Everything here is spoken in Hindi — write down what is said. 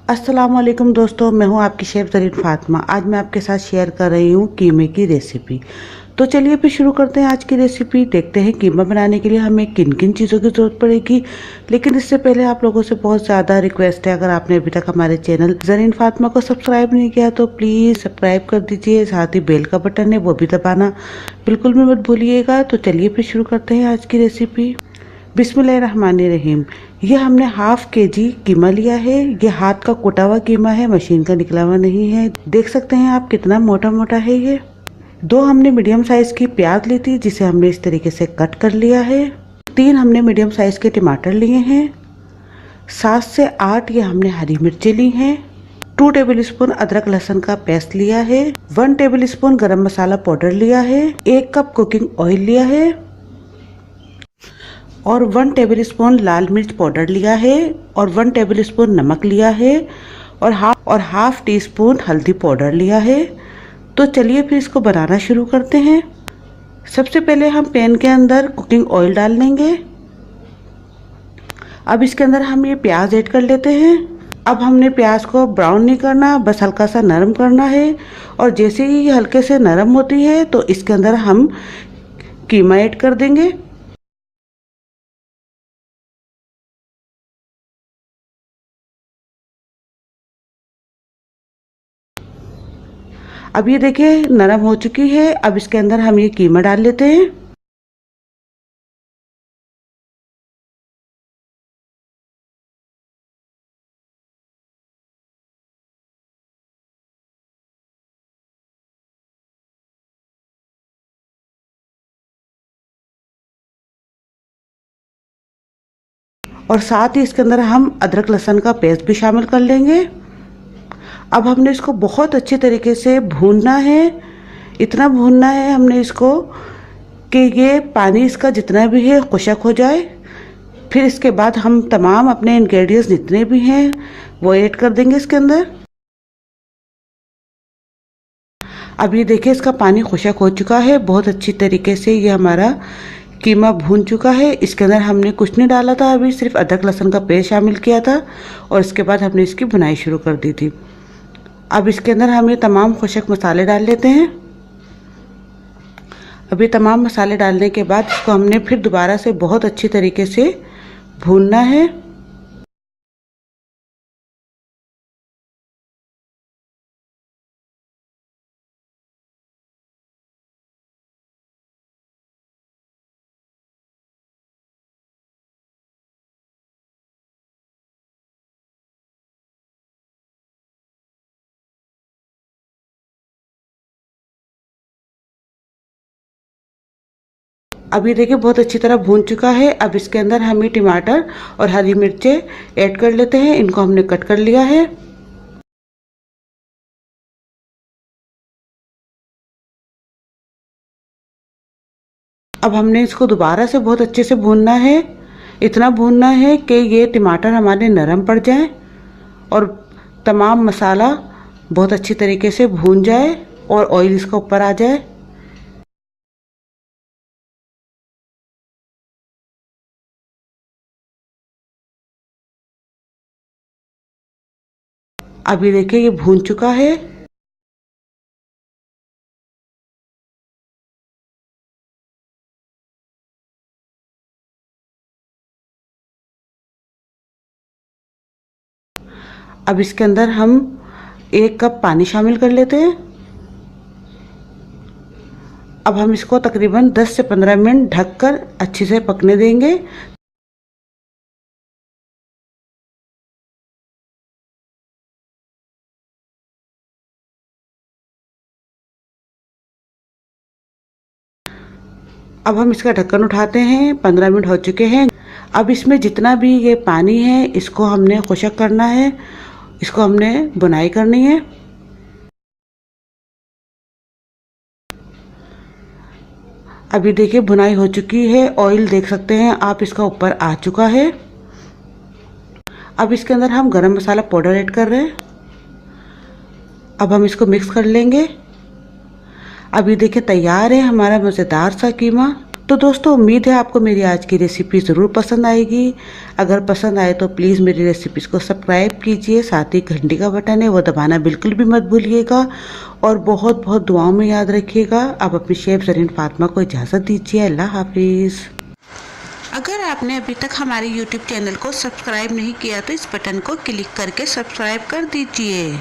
अस्सलामुअलैकुम दोस्तों, मैं हूं आपकी शेफ़ ज़रीन फ़ातिमा। आज मैं आपके साथ शेयर कर रही हूं कीमे की रेसिपी। तो चलिए फिर शुरू करते हैं आज की रेसिपी। देखते हैं कीमा बनाने के लिए हमें किन किन चीज़ों की ज़रूरत पड़ेगी। लेकिन इससे पहले आप लोगों से बहुत ज़्यादा रिक्वेस्ट है, अगर आपने अभी तक हमारे चैनल ज़रीन फ़ातिमा को सब्सक्राइब नहीं किया तो प्लीज़ सब्सक्राइब कर दीजिए। साथ ही बेल का बटन है वो भी दबाना बिल्कुल भी मत भूलिएगा। तो चलिए फिर शुरू करते हैं आज की रेसिपी। बिस्मिल्लाहिर्रहमानिर्रहीम। ये हमने हाफ केजी कीमा लिया है। ये हाथ का कुटा हुआ कीमा है, मशीन का निकला हुआ नहीं है। देख सकते हैं आप कितना मोटा मोटा है ये। 2 हमने मीडियम साइज की प्याज ली थी, जिसे हमने इस तरीके से कट कर लिया है। 3 हमने मीडियम साइज के टमाटर लिए हैं। 7 से 8 ये हमने हरी मिर्चें ली हैं। 2 टेबल स्पून अदरक लहसुन का पेस्ट लिया है। 1 टेबल स्पून गरम मसाला पाउडर लिया है। 1 कप कुकिंग ऑयल लिया है और 1 टेबल स्पून लाल मिर्च पाउडर लिया है और 1 टेबल स्पून नमक लिया है और हाफ टी स्पून हल्दी पाउडर लिया है। तो चलिए फिर इसको बनाना शुरू करते हैं। सबसे पहले हम पैन के अंदर कुकिंग ऑयल डाल लेंगे। अब इसके अंदर हम ये प्याज ऐड कर लेते हैं। अब हमने प्याज को ब्राउन नहीं करना, बस हल्का सा नरम करना है। और जैसे ही ये हल्के से नरम होती है तो इसके अंदर हम कीमा ऐड कर देंगे। अब ये देखिए नरम हो चुकी है। अब इसके अंदर हम ये कीमा डाल लेते हैं। और साथ ही इसके अंदर हम अदरक लहसुन का पेस्ट भी शामिल कर लेंगे। अब हमने इसको बहुत अच्छे तरीके से भूनना है। इतना भूनना है हमने इसको कि ये पानी इसका जितना भी है खुशक हो जाए। फिर इसके बाद हम तमाम अपने इंग्रेडिएंट्स जितने भी हैं वो ऐड कर देंगे इसके अंदर। अब ये देखिए इसका पानी खुशक हो चुका है। बहुत अच्छी तरीके से ये हमारा कीमा भून चुका है। इसके अंदर हमने कुछ नहीं डाला था, अभी सिर्फ अदरक लहसुन का पेस्ट शामिल किया था और इसके बाद हमने इसकी भुनाई शुरू कर दी थी। अब इसके अंदर हम ये तमाम खुशक मसाले डाल लेते हैं। अब ये तमाम मसाले डालने के बाद इसको हमने फिर दोबारा से बहुत अच्छी तरीके से भूनना है। अब ये देखिए बहुत अच्छी तरह भून चुका है। अब इसके अंदर हम ये टमाटर और हरी मिर्चें ऐड कर लेते हैं। इनको हमने कट कर लिया है। अब हमने इसको दोबारा से बहुत अच्छे से भूनना है। इतना भूनना है कि ये टमाटर हमारे नरम पड़ जाए और तमाम मसाला बहुत अच्छी तरीके से भून जाए और ऑयल इसका ऊपर आ जाए। अब ये देखिए ये भून चुका है। अब इसके अंदर हम 1 कप पानी शामिल कर लेते हैं। अब हम इसको तकरीबन 10 से 15 मिनट ढककर अच्छे से पकने देंगे। अब हम इसका ढक्कन उठाते हैं। 15 मिनट हो चुके हैं। अब इसमें जितना भी ये पानी है इसको हमने खुशक करना है। इसको हमने बुनाई करनी है। अभी देखिए भुनाई हो चुकी है। ऑयल देख सकते हैं आप, इसका ऊपर आ चुका है। अब इसके अंदर हम गरम मसाला पाउडर ऐड कर रहे हैं। अब हम इसको मिक्स कर लेंगे। अभी देखिए तैयार है हमारा मज़ेदार सा कीमा। तो दोस्तों उम्मीद है आपको मेरी आज की रेसिपी ज़रूर पसंद आएगी। अगर पसंद आए तो प्लीज़ मेरी रेसिपीज़ को सब्सक्राइब कीजिए, साथ ही घंटी का बटन है वो दबाना बिल्कुल भी मत भूलिएगा और बहुत बहुत दुआओं में याद रखिएगा। अब अपनी शेफ ज़रीन फातिमा को इजाज़त दीजिए। अल्लाह हाफिज़। अगर आपने अभी तक हमारे YouTube चैनल को सब्सक्राइब नहीं किया तो इस बटन को क्लिक करके सब्सक्राइब कर दीजिए।